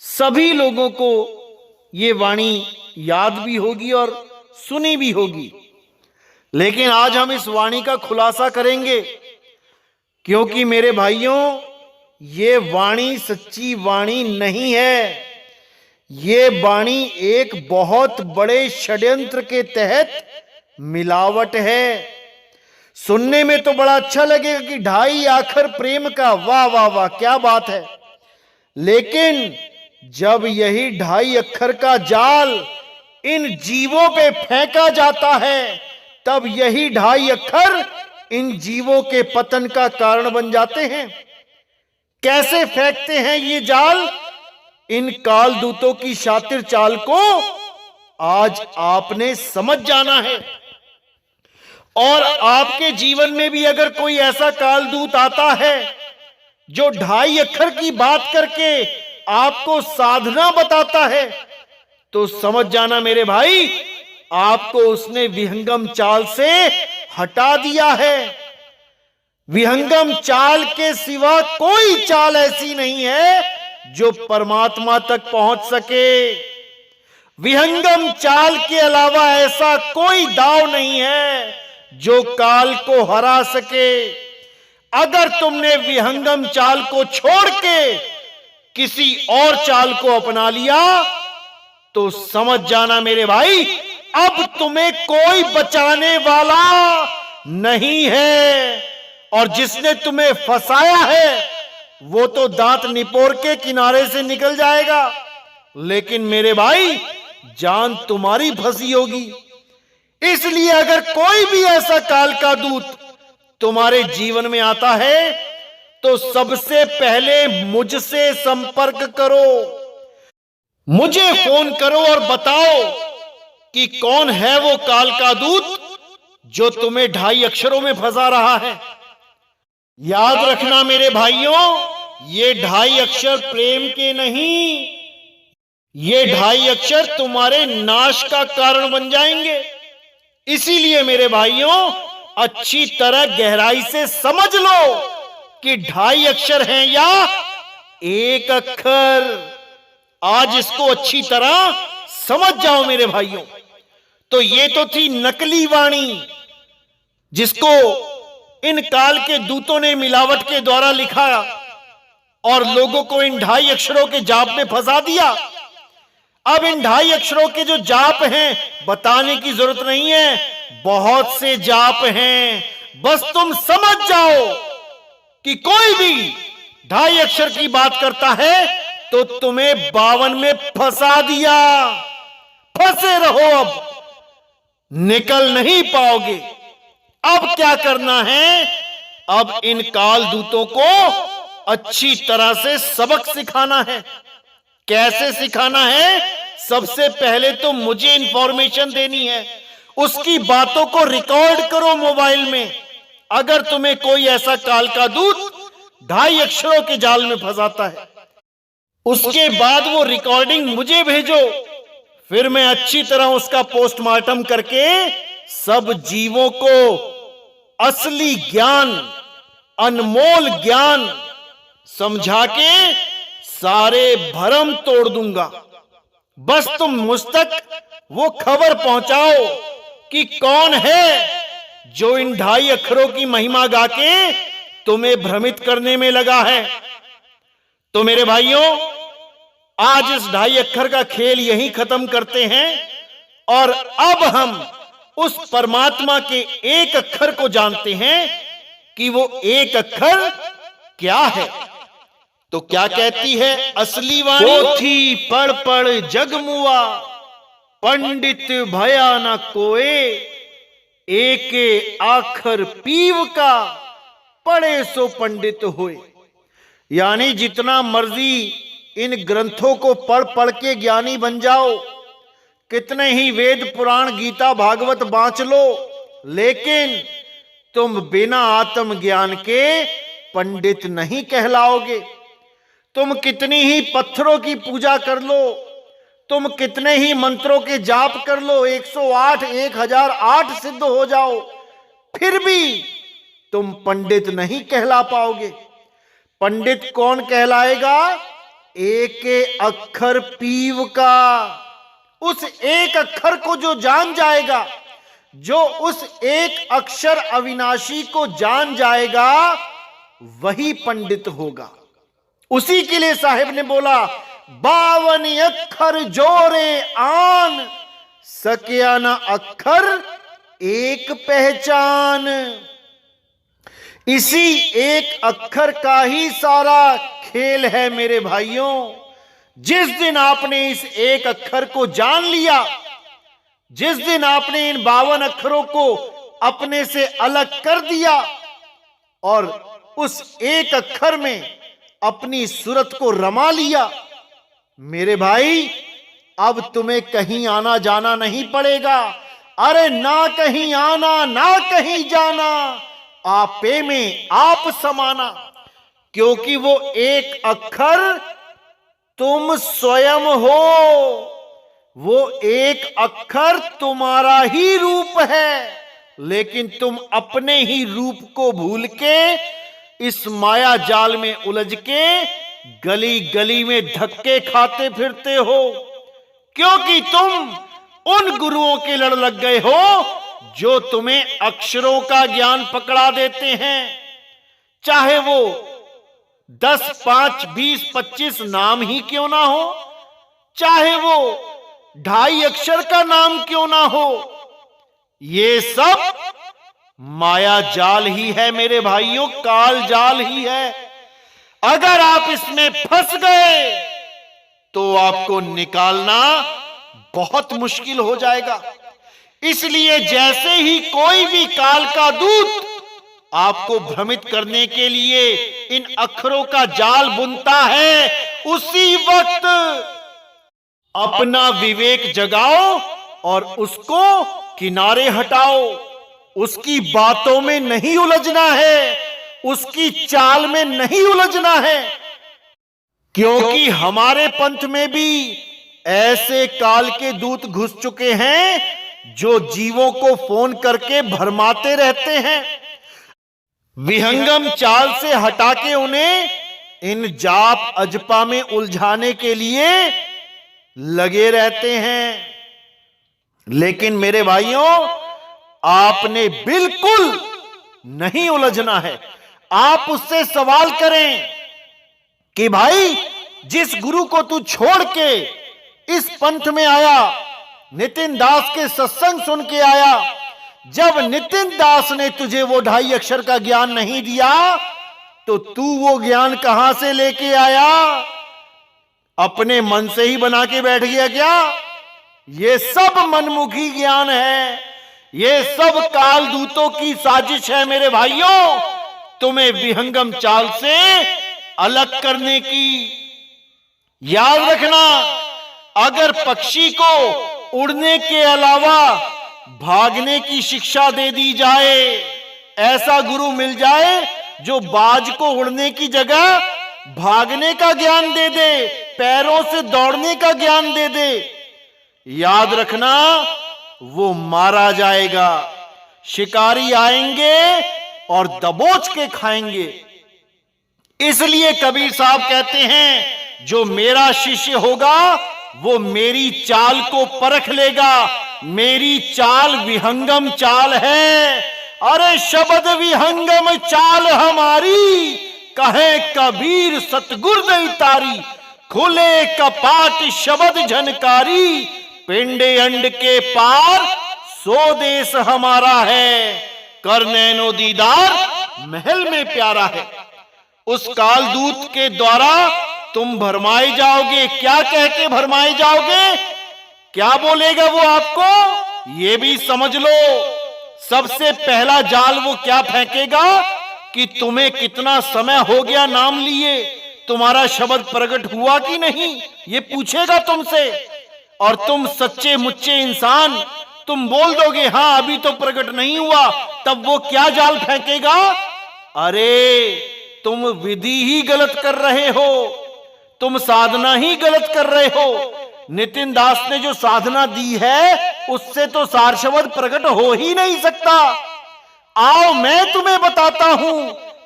सभी लोगों को ये वाणी याद भी होगी और सुनी भी होगी। लेकिन आज हम इस वाणी का खुलासा करेंगे, क्योंकि मेरे भाइयों, ये वाणी सच्ची वाणी नहीं है। ये वाणी एक बहुत बड़े षड्यंत्र के तहत मिलावट है। सुनने में तो बड़ा अच्छा लगेगा कि 2.5 आखर प्रेम का, वाह वाह वाह, क्या बात है। लेकिन जब यही 2.5 अक्षर का जाल इन जीवों पे फेंका जाता है, तब यही 2.5 अक्षर इन जीवों के पतन का कारण बन जाते हैं। कैसे फेंकते हैं ये जाल? इन काल दूतों की शातिर चाल को आज आपने समझ जाना है। और आपके जीवन में भी अगर कोई ऐसा काल दूत आता है जो 2.5 अक्षर की बात करके आपको साधना बताता है, तो समझ जाना मेरे भाई, आपको उसने विहंगम चाल से हटा दिया है। विहंगम चाल के सिवा कोई चाल ऐसी नहीं है जो परमात्मा तक पहुंच सके। विहंगम चाल के अलावा ऐसा कोई दांव नहीं है जो काल को हरा सके। अगर तुमने विहंगम चाल को छोड़ के किसी और चाल को अपना लिया, तो समझ जाना मेरे भाई, अब तुम्हें कोई बचाने वाला नहीं है। और जिसने तुम्हें फंसाया है वो तो दांत निपोर के किनारे से निकल जाएगा, लेकिन मेरे भाई जान तुम्हारी फंसी होगी। इसलिए अगर कोई भी ऐसा काल का दूत तुम्हारे जीवन में आता है, तो सबसे पहले मुझसे संपर्क करो, मुझे फोन करो और बताओ कि कौन है वो काल का दूत जो तुम्हें 2.5 अक्षरों में फंसा रहा है। याद रखना मेरे भाइयों, ये 2.5 अक्षर प्रेम के नहीं, ये 2.5 अक्षर तुम्हारे नाश का कारण बन जाएंगे। इसीलिए मेरे भाइयों, अच्छी तरह गहराई से समझ लो कि 2.5 अक्षर हैं या 1 अक्षर। आज इसको अच्छी तरह समझ जाओ मेरे भाइयों। तो ये तो थी नकली वाणी, जिसको इन काल के दूतों ने मिलावट के द्वारा लिखा और लोगों को इन 2.5 अक्षरों के जाप में फंसा दिया। अब इन 2.5 अक्षरों के जो जाप हैं, बताने की जरूरत नहीं है, बहुत से जाप हैं। बस तुम समझ जाओ कि कोई भी 2.5 अक्षर की बात करता है तो तुम्हें 52 में फंसा दिया। फंसे रहो, अब निकल नहीं पाओगे। अब क्या करना है? अब इन काल दूतों को अच्छी तरह से सबक सिखाना है। कैसे सिखाना है? सबसे पहले तो मुझे इंफॉर्मेशन देनी है, उसकी बातों को रिकॉर्ड करो मोबाइल में। अगर तुम्हें कोई ऐसा काल का दूत 2.5 अक्षरों के जाल में फंसाता है, उसके बाद वो रिकॉर्डिंग मुझे भेजो, फिर मैं अच्छी तरह उसका पोस्टमार्टम करके सब जीवों को असली ज्ञान, अनमोल ज्ञान समझा के सारे भरम तोड़ दूंगा। बस तुम मुझ तक वो खबर पहुंचाओ कि कौन है जो इन 2.5 अक्षरों की महिमा गा के तुम्हें भ्रमित करने में लगा है। तो मेरे भाइयों, आज इस 2.5 अक्षर का खेल यहीं खत्म करते हैं और अब हम उस परमात्मा के 1 अक्षर को जानते हैं कि वो 1 अक्षर क्या है। तो क्या कहती है असली वाणी? पोथी पढ़ पढ़ जग मुआ, पंडित भया न कोए, एक आखर पीव का, पढ़े सो पंडित होए। यानी जितना मर्जी इन ग्रंथों को पढ़ पढ़ के ज्ञानी बन जाओ, कितने ही वेद पुराण गीता भागवत बांच लो, लेकिन तुम बिना आत्म ज्ञान के पंडित नहीं कहलाओगे। तुम कितनी ही पत्थरों की पूजा कर लो, तुम कितने ही मंत्रों के जाप कर लो, 108 1008 सिद्ध हो जाओ, फिर भी तुम पंडित नहीं कहला पाओगे। पंडित कौन कहलाएगा? एक अक्षर पीव का। उस एक अक्षर को जो जान जाएगा, जो उस एक अक्षर अविनाशी को जान जाएगा, वही पंडित होगा। उसी के लिए साहिब ने बोला, 52 अक्षर जोरे आन, सकिया न अक्षर एक पहचान। इसी एक अक्षर का ही सारा खेल है मेरे भाइयों। जिस दिन आपने इस एक अक्षर को जान लिया, जिस दिन आपने इन 52 अक्षरों को अपने से अलग कर दिया और उस एक अक्षर में अपनी सूरत को रमा लिया, मेरे भाई अब तुम्हें कहीं आना जाना नहीं पड़ेगा। अरे ना कहीं आना ना कहीं जाना, आपे में आप समाना। क्योंकि वो एक अक्षर तुम स्वयं हो, वो एक अक्षर तुम्हारा ही रूप है, लेकिन तुम अपने ही रूप को भूल के इस माया जाल में उलझ के गली गली में धक्के खाते फिरते हो। क्योंकि तुम उन गुरुओं के लड़ लग गए हो जो तुम्हें अक्षरों का ज्ञान पकड़ा देते हैं। चाहे वो 10, 5, 20, 25 नाम ही क्यों ना हो, चाहे वो 2.5 अक्षर का नाम क्यों ना हो, ये सब माया जाल ही है मेरे भाइयों, काल जाल ही है। अगर आप इसमें फंस गए तो आपको निकालना बहुत मुश्किल हो जाएगा। इसलिए जैसे ही कोई भी काल का दूत आपको भ्रमित करने के लिए इन अक्षरों का जाल बुनता है, उसी वक्त अपना विवेक जगाओ और उसको किनारे हटाओ। उसकी बातों में नहीं उलझना है, उसकी चाल में नहीं उलझना है। क्योंकि हमारे पंथ में भी ऐसे काल के दूत घुस चुके हैं जो जीवों को फोन करके भरमाते रहते हैं, विहंगम चाल से हटा के उन्हें इन जाप अजपा में उलझाने के लिए लगे रहते हैं। लेकिन मेरे भाइयों, आपने बिल्कुल नहीं उलझना है। आप उससे सवाल करें कि भाई, जिस गुरु को तू छोड़ के इस पंथ में आया, नितिन दास के सत्संग सुन के आया, जब नितिन दास ने तुझे वो 2.5 अक्षर का ज्ञान नहीं दिया तो तू वो ज्ञान कहां से लेके आया? अपने मन से ही बना के बैठ गया क्या? ये सब मनमुखी ज्ञान है, ये सब काल दूतों की साजिश है मेरे भाइयों, तुम्हें विहंगम चाल से अलग करने की। याद रखना, अगर पक्षी को उड़ने के अलावा भागने की शिक्षा दे दी जाए, ऐसा गुरु मिल जाए जो बाज को उड़ने की जगह भागने का ज्ञान दे दे, पैरों से दौड़ने का ज्ञान दे दे, याद रखना वो मारा जाएगा। शिकारी आएंगे और दबोच के खाएंगे। इसलिए कबीर साहब कहते हैं, जो मेरा शिष्य होगा वो मेरी चाल को परख लेगा। मेरी चाल विहंगम चाल है। अरे शब्द विहंगम चाल हमारी, कहे कबीर सतगुर दई तारी। खुले कपाट शब्द झनकारी, पिंडे अंड के पार सो देश हमारा है। कर नैनो दीदार महल में प्यारा है। उस काल दूत के द्वारा तुम भरमाए जाओगे। क्या कह के भरमाए जाओगे? क्या बोलेगा वो आपको? ये भी समझ लो। सबसे पहला जाल वो क्या फेंकेगा कि तुम्हें कितना समय हो गया नाम लिए, तुम्हारा शब्द प्रकट हुआ कि नहीं, ये पूछेगा तुमसे। और तुम सच्चे मुच्चे इंसान, तुम बोल दोगे हाँ अभी तो प्रकट नहीं हुआ, तब वो क्या जाल फेंकेगा? अरे तुम विधि ही गलत कर रहे हो, तुम साधना ही गलत कर रहे हो। नितिन दास ने जो साधना दी है उससे तो सार शब्द प्रकट हो ही नहीं सकता। आओ मैं तुम्हें बताता हूं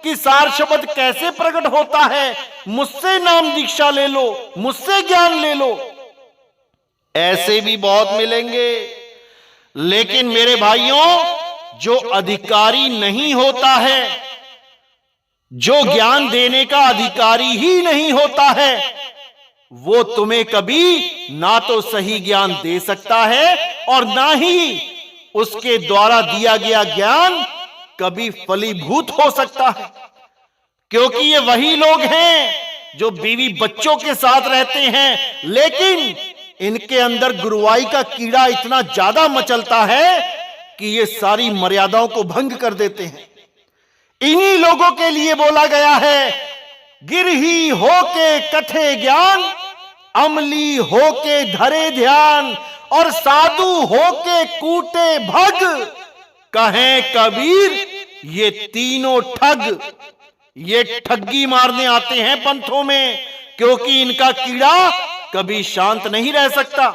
कि सार शब्द कैसे प्रकट होता है, मुझसे नाम दीक्षा ले लो, मुझसे ज्ञान ले लो। ऐसे भी बहुत मिलेंगे। लेकिन मेरे भाइयों, जो अधिकारी नहीं होता है, जो ज्ञान देने का अधिकारी ही नहीं होता है, वो तुम्हें कभी ना तो सही ज्ञान दे सकता है और ना ही उसके द्वारा दिया गया ज्ञान कभी फलीभूत हो सकता है। क्योंकि ये वही लोग हैं जो बीवी बच्चों के साथ रहते हैं, लेकिन इनके अंदर गुरुवाई का कीड़ा इतना ज्यादा मचलता है कि ये सारी मर्यादाओं को भंग कर देते हैं। इन्हीं लोगों के लिए बोला गया है, गिरही होके कथे ज्ञान, अमली होके धरे ध्यान, और साधु होके कूटे भग, कहें कबीर ये तीनों ठग। ये ठगी मारने आते हैं पंथों में, क्योंकि इनका कीड़ा कभी शांत नहीं रह सकता।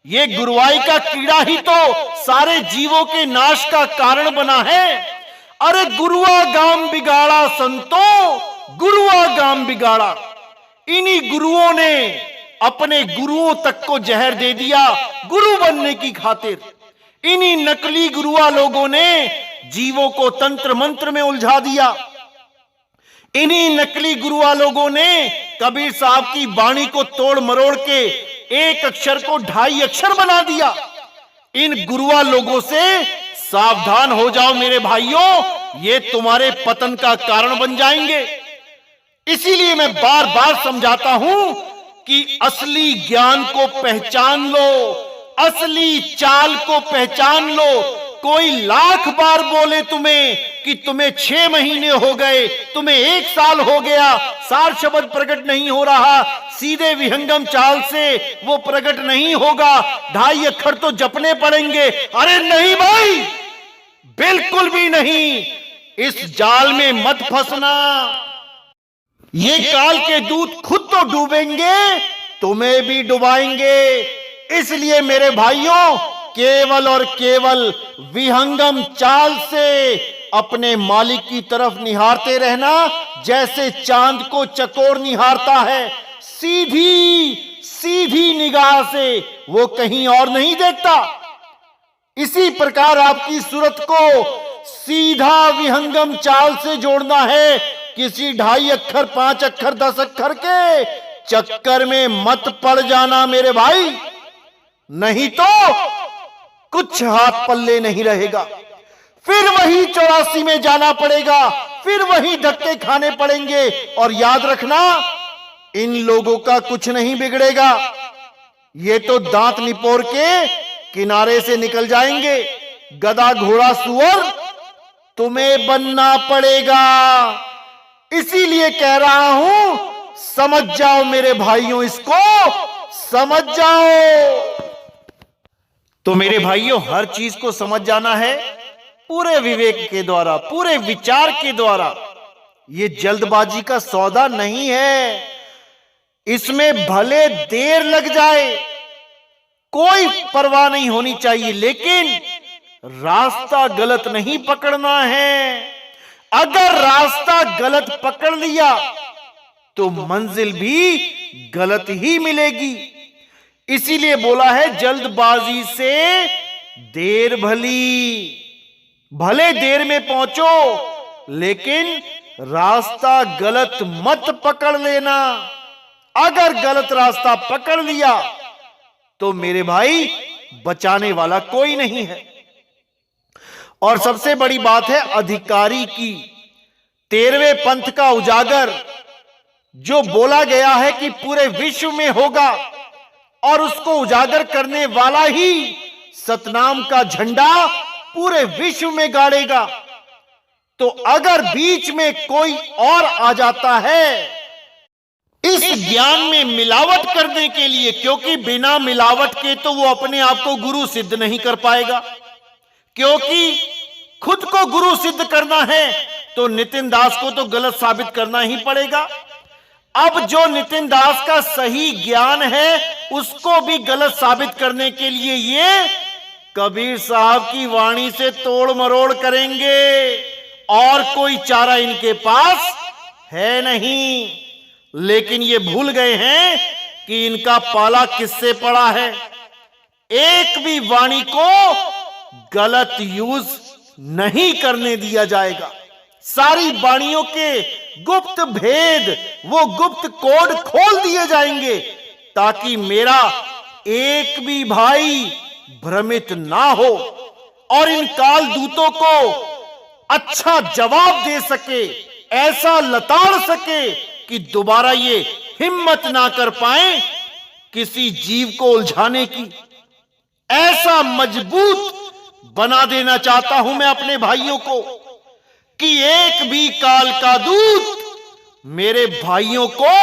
ये गुरुवाई का कीड़ा ही तो सारे जीवों के नाश का कारण बना है। अरे गुरुआ गाम बिगाड़ा संतों, गुरुआ गाम बिगाड़ा। इन्हीं गुरुओं ने अपने गुरुओं तक को जहर दे दिया गुरु बनने की खातिर। इन्हीं नकली गुरुआ लोगों ने जीवों को तंत्र मंत्र में उलझा दिया। इन्हीं नकली गुरुआ लोगों ने कबीर साहब की वाणी को तोड़ मरोड़ के एक अक्षर को 2.5 अक्षर बना दिया। इन गुरुआ लोगों से सावधान हो जाओ मेरे भाइयों, ये तुम्हारे पतन का कारण बन जाएंगे। इसीलिए मैं बार बार समझाता हूं कि असली ज्ञान को पहचान लो, असली चाल को पहचान लो। कोई लाख बार बोले तुम्हें कि तुम्हें 6 महीने हो गए, तुम्हें 1 साल हो गया, सार शब्द प्रकट नहीं हो रहा, सीधे विहंगम चाल से वो प्रकट नहीं होगा, 2.5 अक्षर तो जपने पड़ेंगे। अरे नहीं भाई, बिल्कुल भी नहीं। इस जाल में मत फंसना। ये काल के दूत खुद तो डूबेंगे, तुम्हें भी डुबाएंगे। इसलिए मेरे भाइयों, केवल और केवल विहंगम चाल से अपने मालिक की तरफ निहारते रहना, जैसे चांद को चकोर निहारता है। सीधी सीधी निगाह से वो कहीं और नहीं देखता। इसी प्रकार आपकी सूरत को सीधा विहंगम चाल से जोड़ना है। किसी 2.5 अक्षर, 5 अक्षर, 10 अक्षर के चक्कर में मत पड़ जाना मेरे भाई, नहीं तो कुछ हाथ पल्ले नहीं रहेगा। फिर वही 84 में जाना पड़ेगा, फिर वही धक्के खाने पड़ेंगे। और याद रखना, इन लोगों का कुछ नहीं बिगड़ेगा। ये तो दांत निपोर के किनारे से निकल जाएंगे। गधा घोड़ा सुअर तुम्हें बनना पड़ेगा। इसीलिए कह रहा हूं, समझ जाओ मेरे भाइयों, इसको समझ जाओ। तो मेरे भाइयों, हर चीज को समझ जाना है पूरे विवेक के द्वारा, पूरे विचार के द्वारा। ये जल्दबाजी का सौदा नहीं है। इसमें भले देर लग जाए, कोई परवाह नहीं होनी चाहिए, लेकिन रास्ता गलत नहीं पकड़ना है। अगर रास्ता गलत पकड़ लिया तो मंजिल भी गलत ही मिलेगी। इसीलिए बोला है, जल्दबाजी से देर भली। भले देर में पहुंचो, लेकिन रास्ता गलत मत पकड़ लेना। अगर गलत रास्ता पकड़ लिया तो मेरे भाई बचाने वाला कोई नहीं है। और सबसे बड़ी बात है अधिकारी की। 13वें पंथ का उजागर जो बोला गया है कि पूरे विश्व में होगा, और उसको उजागर करने वाला ही सतनाम का झंडा पूरे विश्व में गाड़ेगा। तो अगर बीच में कोई और आ जाता है इस ज्ञान में मिलावट करने के लिए, क्योंकि बिना मिलावट के तो वो अपने आप को गुरु सिद्ध नहीं कर पाएगा, क्योंकि खुद को गुरु सिद्ध करना है तो नितिन दास को तो गलत साबित करना ही पड़ेगा। अब जो नितिन दास का सही ज्ञान है उसको भी गलत साबित करने के लिए ये कबीर साहब की वाणी से तोड़ मरोड़ करेंगे। और कोई चारा इनके पास है नहीं। लेकिन ये भूल गए हैं कि इनका पाला किससे पड़ा है। एक भी वाणी को गलत यूज नहीं करने दिया जाएगा। सारी वाणियों के गुप्त भेद, वो गुप्त कोड खोल दिए जाएंगे, ताकि मेरा एक भी भाई भ्रमित ना हो और इन काल दूतों को अच्छा जवाब दे सके, ऐसा लताड़ सके कि दोबारा ये हिम्मत ना कर पाए किसी जीव को उलझाने की। ऐसा मजबूत बना देना चाहता हूं मैं अपने भाइयों को कि एक भी काल का दूत मेरे भाइयों को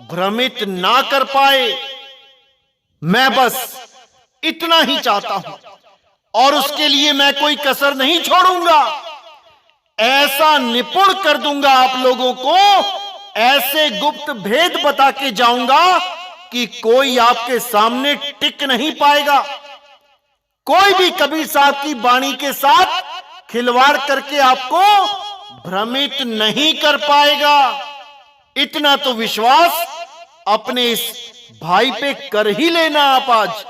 भ्रमित ना कर पाए। मैं बस इतना ही चाहता हूं और उसके लिए मैं कोई कसर नहीं छोड़ूंगा। ऐसा निपुण कर दूंगा आप लोगों को, ऐसे गुप्त भेद बता के जाऊंगा कि कोई आपके सामने टिक नहीं पाएगा। कोई भी कबीर साहब की वाणी के साथ खिलवाड़ करके आपको भ्रमित नहीं कर पाएगा। इतना तो विश्वास अपने इस भाई पे कर ही लेना आप आज,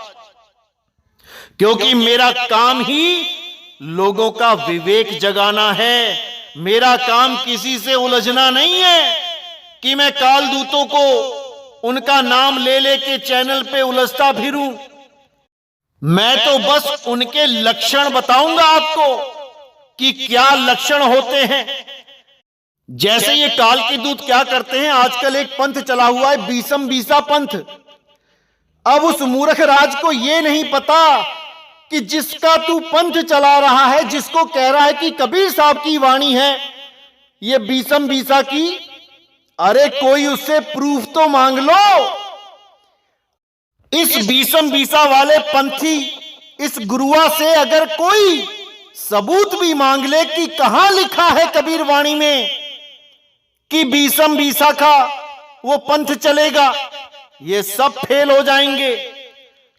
क्योंकि मेरा काम ही लोगों का विवेक जगाना है। मेरा काम किसी से उलझना नहीं है कि मैं काल दूतों को उनका नाम ले लेके चैनल पे उलझता फिरूं। मैं तो बस उनके लक्षण बताऊंगा आपको कि क्या लक्षण होते हैं। जैसे ये काल के दूत क्या करते हैं, आजकल एक पंथ चला हुआ है, बीसम बीसा पंथ। अब उस मूर्ख राज को ये नहीं पता कि जिसका तू पंथ चला रहा है, जिसको कह रहा है कि कबीर साहब की वाणी है ये बीसम बीसा की, अरे कोई उससे प्रूफ तो मांग लो। इस बीसम बीसा वाले पंथी, इस गुरुआ से अगर कोई सबूत भी मांग ले कि कहां लिखा है कबीर वाणी में कि बीसम बीसा का वो पंथ चलेगा, ये सब फेल हो जाएंगे,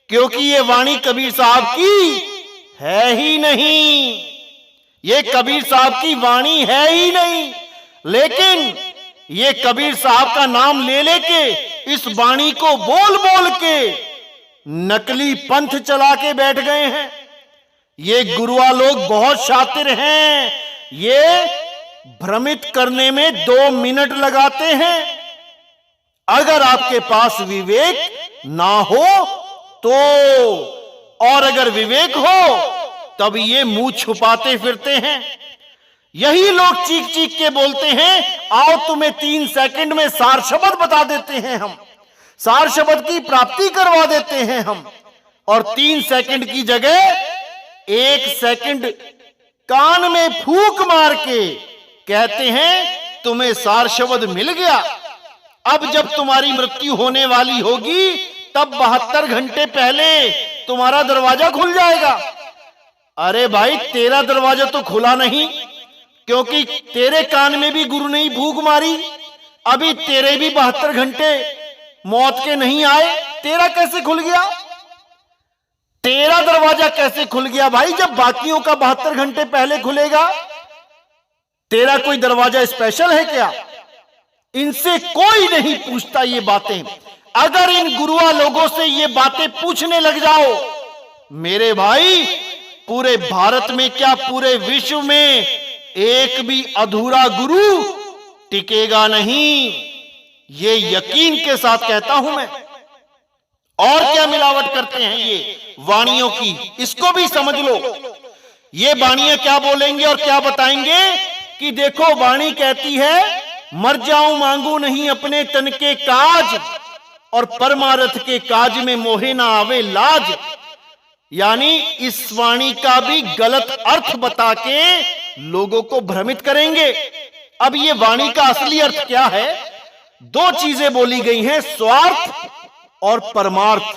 क्योंकि ये वाणी कबीर साहब की है ही नहीं। ये कबीर साहब की वाणी है ही नहीं। लेकिन ये कबीर साहब का नाम ले लेके इस वाणी को बोल बोल के नकली पंथ चला के बैठ गए हैं। ये गुरुआ लोग बहुत शातिर हैं। ये भ्रमित करने में 2 मिनट लगाते हैं। अगर आपके पास विवेक ना हो तो, और अगर विवेक हो तब ये मुंह छुपाते फिरते हैं। यही लोग चीख चीख के बोलते हैं, आओ तुम्हें 3 सेकंड में सार शब्द बता देते हैं, हम सार शब्द की प्राप्ति करवा देते हैं हम, और 3 सेकंड की जगह 1 सेकंड कान में फूंक मार के कहते हैं तुम्हें सार शब्द मिल गया। अब जब तुम्हारी मृत्यु होने वाली होगी तब 72 घंटे पहले तुम्हारा दरवाजा खुल जाएगा। अरे भाई, तेरा दरवाजा तो खुला नहीं, क्योंकि तेरे कान में भी गुरु ने फूंक मारी। अभी तेरे भी 72 घंटे मौत के नहीं आए, तेरा कैसे खुल गया? तेरा दरवाजा कैसे खुल गया भाई, जब बाकियों का 72 घंटे पहले खुलेगा? तेरा कोई दरवाजा स्पेशल है क्या? इनसे कोई नहीं पूछता ये बातें। अगर इन गुरुआ लोगों से ये बातें पूछने लग जाओ, मेरे भाई, पूरे भारत में क्या पूरे विश्व में एक भी अधूरा गुरु टिकेगा नहीं। ये यकीन के साथ कहता हूं मैं। और क्या मिलावट करते हैं ये वाणियों की, इसको भी समझ लो। ये वाणियां क्या बोलेंगे और क्या बताएंगे कि देखो, वाणी कहती है मर जाऊं मांगू नहीं अपने तन के काज, और परमार्थ के काज में मोहे ना आवे लाज। यानी इस वाणी का भी गलत अर्थ बता के लोगों को भ्रमित करेंगे। अब ये वाणी का असली अर्थ क्या है? 2 चीजें बोली गई हैं, स्वार्थ और परमार्थ।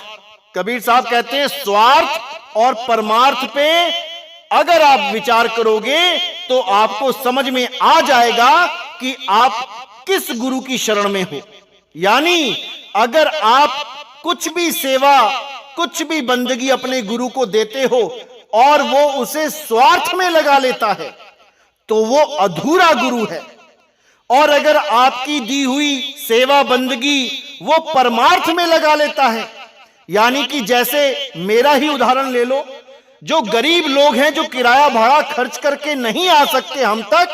कबीर साहब कहते हैं स्वार्थ और परमार्थ पे अगर आप विचार करोगे तो आपको समझ में आ जाएगा कि आप किस गुरु की शरण में हो। यानी अगर आप कुछ भी सेवा, कुछ भी बंदगी अपने गुरु को देते हो और वो उसे स्वार्थ में लगा लेता है, तो वो अधूरा गुरु है। और अगर आपकी दी हुई सेवा बंदगी वो परमार्थ में लगा लेता है, यानी कि जैसे मेरा ही उदाहरण ले लो, जो गरीब लोग हैं जो किराया भाड़ा खर्च करके नहीं आ सकते हम तक,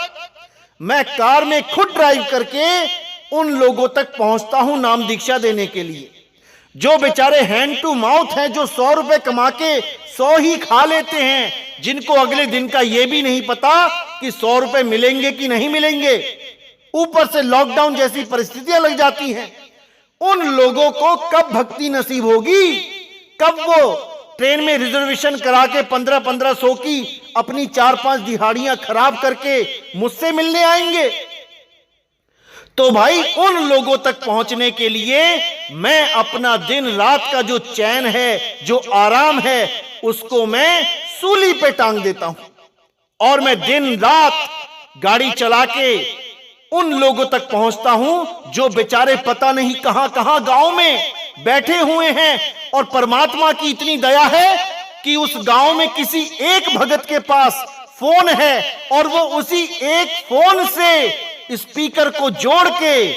मैं कार में खुद ड्राइव करके उन लोगों तक पहुंचता हूं नाम दीक्षा देने के लिए। जो बेचारे हैंड टू माउथ हैं, जो 100 रुपए कमा के 100 ही खा लेते हैं, जिनको अगले दिन का यह भी नहीं पता कि 100 रुपए मिलेंगे कि नहीं मिलेंगे, ऊपर से लॉकडाउन जैसी परिस्थितियां लग जाती हैं, उन लोगों को कब भक्ति नसीब होगी? कब वो ट्रेन में रिजर्वेशन करा के 1500 की अपनी 4-5 दिहाड़ियां खराब करके मुझसे मिलने आएंगे? तो भाई उन लोगों तक पहुंचने के लिए मैं अपना दिन रात का जो चैन है, जो आराम है, उसको मैं सूली पे टांग देता हूं और मैं दिन रात गाड़ी चला के उन लोगों तक पहुंचता हूं जो बेचारे पता नहीं कहां कहां गांव में बैठे हुए हैं, और परमात्मा की इतनी दया है कि उस गांव में किसी एक भगत के पास फोन है और वो उसी एक फोन से स्पीकर को जोड़ के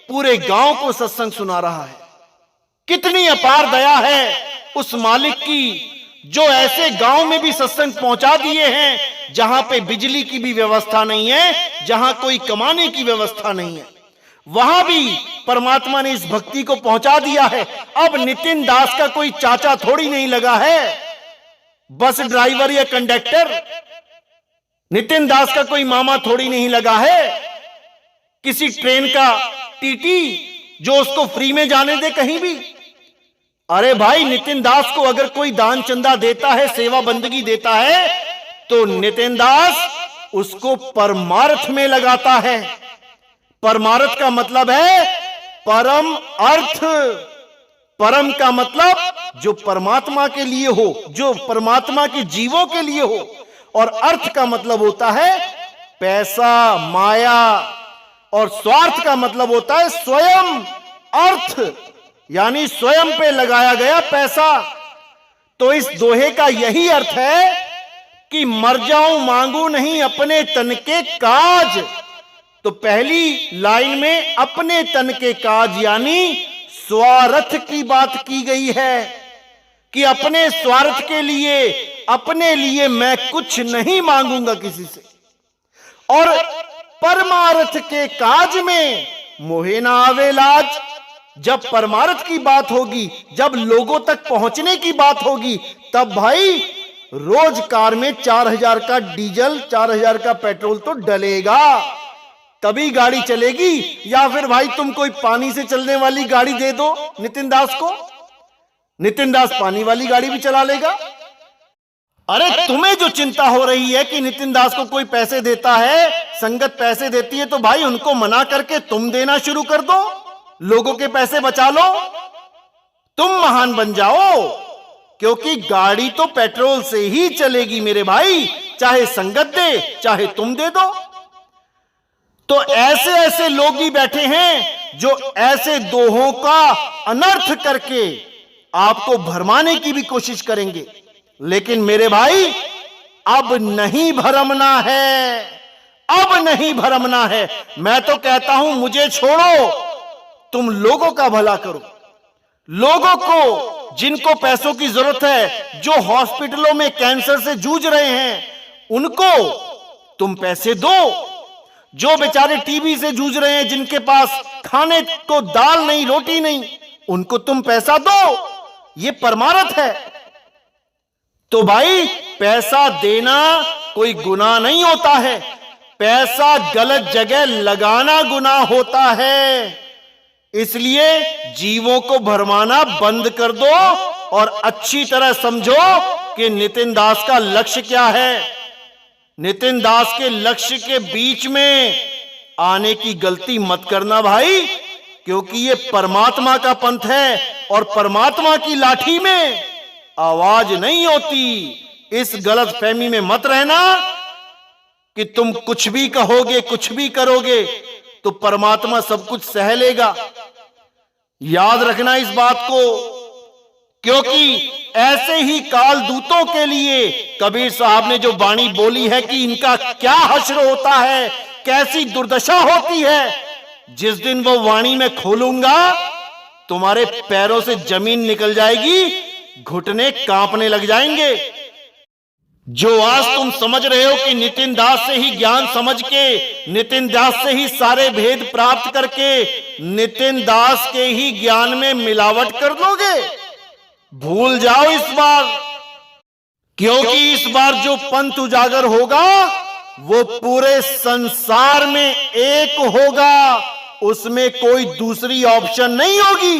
पूरे गांव को सत्संग सुना रहा है। कितनी अपार दया है उस मालिक की, जो ऐसे गांव में भी सत्संग पहुंचा दिए हैं जहां पे बिजली की भी व्यवस्था नहीं है, जहां कोई कमाने की व्यवस्था नहीं है, वहां भी परमात्मा ने इस भक्ति को पहुंचा दिया है। अब नितिन दास का कोई चाचा थोड़ी नहीं लगा है, बस ड्राइवर या कंडक्टर। नितिन दास का कोई मामा थोड़ी नहीं लगा है, किसी ट्रेन का टीटी जो उसको फ्री में जाने दे कहीं भी। अरे भाई, नितिन दास को अगर कोई दान चंदा देता है, सेवा बंदगी देता है, तो नितिन दास उसको परमार्थ में लगाता है। परमार्थ का मतलब है परम अर्थ। परम का मतलब जो परमात्मा के लिए हो, जो परमात्मा के जीवों के लिए हो, और अर्थ का मतलब होता है पैसा, माया, और स्वार्थ का मतलब होता है स्वयं अर्थ, यानी स्वयं पे लगाया गया पैसा। तो इस दोहे का यही अर्थ है कि मर जाऊं मांगू नहीं अपने तन के काज। तो पहली लाइन में अपने तन के काज यानी स्वार्थ की बात की गई है कि अपने स्वार्थ के लिए, अपने लिए मैं कुछ नहीं मांगूंगा किसी से। और परमार्थ के काज में मोहे ना आवे लाज। जब परमार्थ की बात होगी, जब लोगों तक पहुंचने की बात होगी, तब भाई रोज कार में 4000 का डीजल, 4000 का पेट्रोल तो डलेगा, तभी गाड़ी चलेगी। या फिर भाई तुम कोई पानी से चलने वाली गाड़ी दे दो नितिन दास को, नितिन दास पानी वाली गाड़ी भी चला लेगा। अरे तुम्हें जो चिंता हो रही है कि नितिन दास को कोई पैसे देता है, संगत पैसे देती है, तो भाई उनको मना करके तुम देना शुरू कर दो, लोगों के पैसे बचा लो, तुम महान बन जाओ। क्योंकि गाड़ी तो पेट्रोल से ही चलेगी मेरे भाई, चाहे संगत दे चाहे तुम दे दो। तो ऐसे ऐसे लोग भी बैठे हैं जो ऐसे दोहों का अनर्थ करके आपको भरमाने की भी कोशिश करेंगे। लेकिन मेरे भाई, अब नहीं भरमना है, अब नहीं भरमना है। मैं तो कहता हूं मुझे छोड़ो, तुम लोगों का भला करो। लोगों को जिनको पैसों की जरूरत है, जो हॉस्पिटलों में कैंसर से जूझ रहे हैं, उनको तुम पैसे दो। जो बेचारे टीबी से जूझ रहे हैं, जिनके पास खाने को दाल नहीं, रोटी नहीं, उनको तुम पैसा दो। ये परमार्थ है। तो भाई पैसा देना कोई गुनाह नहीं होता है, पैसा गलत जगह लगाना गुनाह होता है। इसलिए जीवों को भरमाना बंद कर दो और अच्छी तरह समझो कि नितिन दास का लक्ष्य क्या है। नितिन दास के लक्ष्य के बीच में आने की गलती मत करना भाई, क्योंकि ये परमात्मा का पंथ है और परमात्मा की लाठी में आवाज नहीं होती। इस गलत फहमी में मत रहना कि तुम कुछ भी कहोगे, कुछ भी करोगे तो परमात्मा सब कुछ सह लेगा। याद रखना इस बात को क्योंकि ऐसे ही काल दूतों के लिए कबीर साहब ने जो वाणी बोली है कि इनका क्या हश्र होता है, कैसी दुर्दशा होती है, जिस दिन वो वाणी में खोलूंगा तुम्हारे पैरों से जमीन निकल जाएगी, घुटने कांपने लग जाएंगे। जो आज तुम समझ रहे हो कि नितिन दास से ही ज्ञान समझ के, नितिन दास से ही सारे भेद प्राप्त करके नितिन दास के ही ज्ञान में मिलावट कर दोगे, भूल जाओ इस बार। क्योंकि इस बार जो पंथ उजागर होगा वो पूरे संसार में एक होगा, उसमें कोई दूसरी ऑप्शन नहीं होगी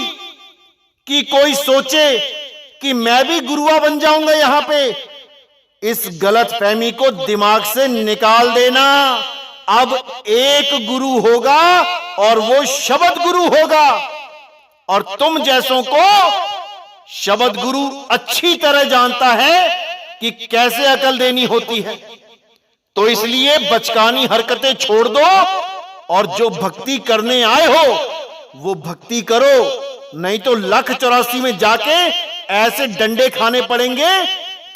कि कोई सोचे कि मैं भी गुरुआ बन जाऊंगा यहां पे। इस गलत फहमी को दिमाग से निकाल देना। अब एक गुरु होगा और वो शब्द गुरु होगा, और तुम जैसों को शब्द गुरु अच्छी तरह जानता है कि कैसे अकल देनी होती है। तो इसलिए बचकानी हरकतें छोड़ दो और जो भक्ति करने आए हो वो भक्ति करो, नहीं तो 184 में जाके ऐसे डंडे खाने पड़ेंगे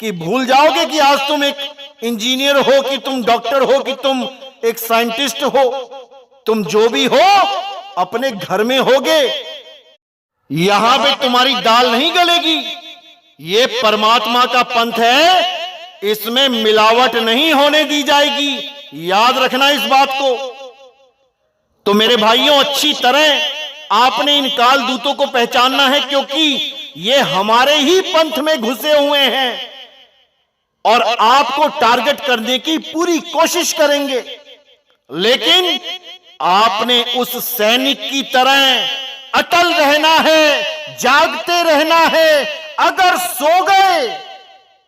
कि भूल जाओगे कि आज तुम एक इंजीनियर हो, कि तुम डॉक्टर हो, कि तुम एक साइंटिस्ट हो। तुम जो भी हो अपने घर में होगे, यहां पे तुम्हारी दाल नहीं गलेगी। ये परमात्मा का पंथ है, इसमें मिलावट नहीं होने दी जाएगी, याद रखना इस बात को। तो मेरे भाइयों, अच्छी तरह आपने इन काल दूतों को पहचानना है, क्योंकि ये हमारे ही पंथ में घुसे हुए हैं और आपको टारगेट करने की पूरी कोशिश करेंगे। लेकिन आपने उस सैनिक की तरह अटल रहना है, जागते रहना है। अगर सो गए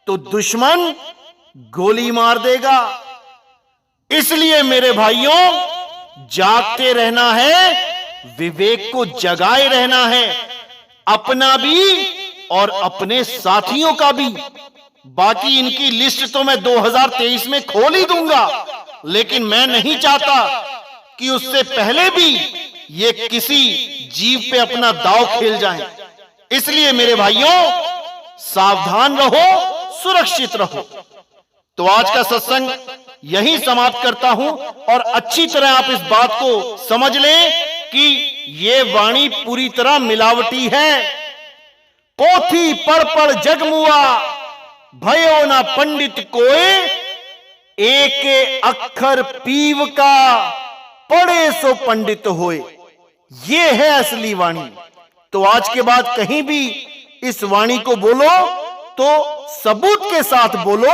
तो दुश्मन गोली मार देगा। इसलिए मेरे भाइयों, जागते रहना है, विवेक को जगाए रहना है, अपना भी और अपने साथियों का भी। बाकी इनकी लिस्ट तो मैं 2023 में खोल ही दूंगा, लेकिन मैं नहीं चाहता कि उससे पहले भी ये किसी जीव पे अपना दांव खेल जाएं। इसलिए मेरे भाइयों, सावधान रहो, सुरक्षित रहो। तो आज का सत्संग यहीं समाप्त करता हूं, और अच्छी तरह आप इस बात को समझ लें कि ये वाणी पूरी तरह मिलावटी है। पोथी पढ़ जगमुआ, भयो ना पंडित कोय, एक अक्षर पीव का, पढ़े सो पंडित होए। ये है असली वाणी। तो आज के बाद कहीं भी इस वाणी को बोलो तो सबूत के साथ बोलो,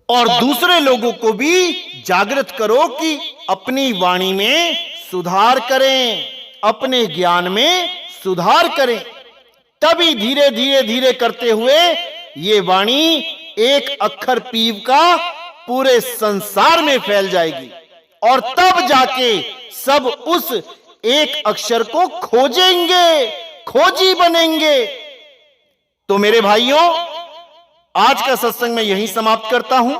और दूसरे लोगों को भी जागृत करो कि अपनी वाणी में सुधार करें, अपने ज्ञान में सुधार करें। तभी धीरे धीरे करते हुए ये वाणी एक अक्षर पीव का पूरे संसार में फैल जाएगी, और तब जाके सब उस एक अक्षर को खोजेंगे, खोजी बनेंगे। तो मेरे भाइयों, आज का सत्संग मैं यहीं समाप्त करता हूं।